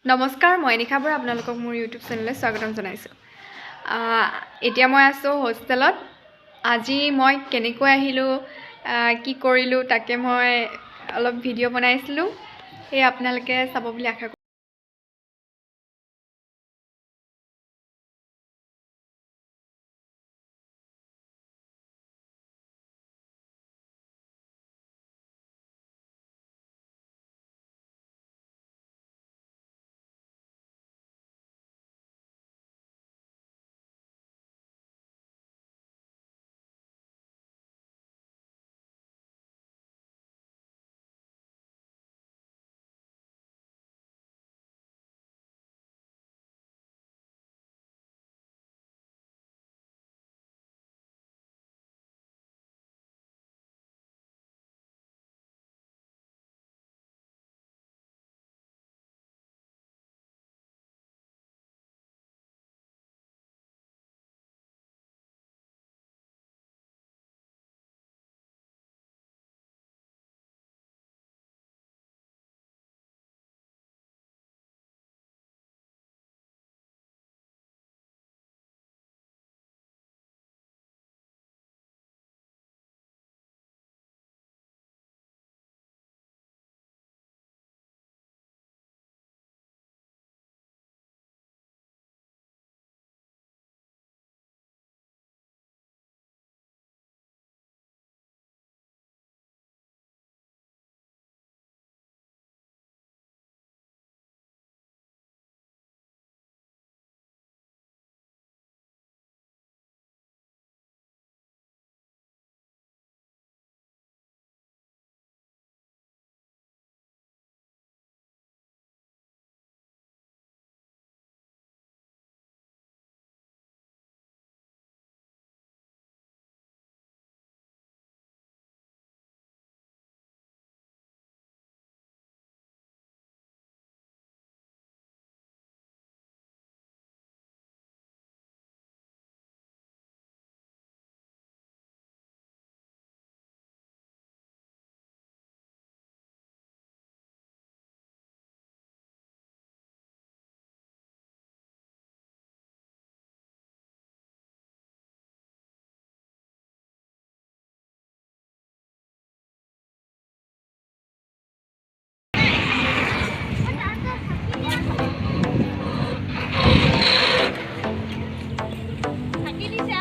নমস্কাৰ মই নিশা বৰা আপোনালোকক মোৰ ইউটিউব চেনেললৈ স্বাগতম জনাইছোঁ এতিয়া মই আছোঁ হোষ্টেলত আজি মই কেনেকৈ আহিলোঁ কি কৰিলোঁ তাকে মই অলপ ভিডিঅ' বনাইছিলোঁ সেই আপোনালোকে চাব বুলি আশা কৰোঁ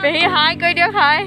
পেহী হাই কৈ দিয়ক হাই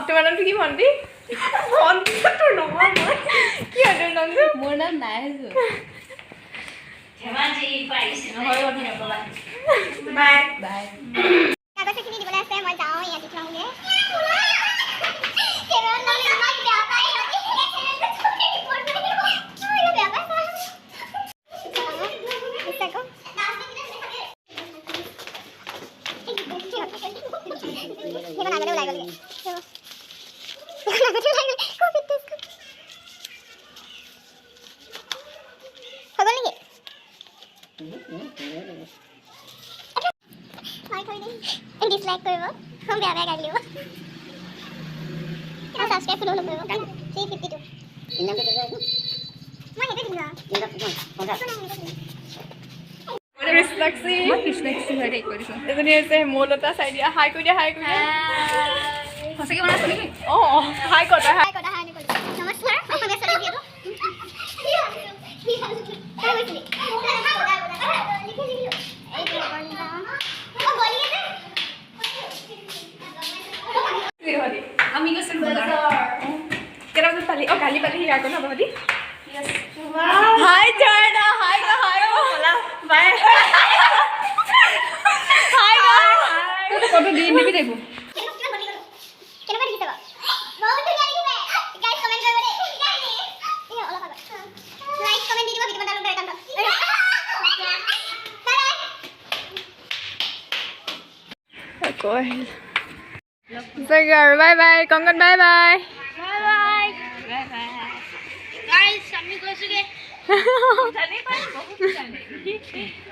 তোমাৰ নামটো কি ভণ্টি? তোৰ নহয় মই কি হয় তোৰ নামটো? মোৰ নাম নাই বাই বাই কাগজখিনি দিবলৈ আছে মই যাওঁ ইয়াত থওঁগে ডিছলাইক কৰিব বেয়া বেয়া গালি দিব সাবস্ক্ৰাইব ফলো নকৰিব 352 ইনামটো কেতিয়া আহিব মই হেতে দিম না কৃষ্ণাক্ষী মই কৃষ্ণাক্ষী হয় দেই কৈ দিছোঁ এজনী আছে মৌলতা চাই দিয়া হাই কৰি দিয়া সঁচাকৈ বনাইছোঁ নেকি অঁ হাই কটা হাই কথা হানি কৰিম নমস্কাৰ অসমীয়া ছোৱালী যিহেতু আমি গৈছোঁ কেইটা বজাত পালি অঁ কালি পালি আকৌ ন বাবদি হাই জয়না hi hi bye hi photo দি দিবি দেবো কেনেকুৱা দেখিছে বাৰু বহুত ধুনীয়া দেখিছে গাইজ কমেণ্ট কৰিব দেই অলপ আগত লাইক কমেণ্ট দি দিব ভিডিঅ' বনাবলৈ বেয়া কাম আকৌ আহিল সঁচাকৈ আৰু bye bye Kankan bye bye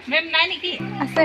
ma'am নাই নেকি আছে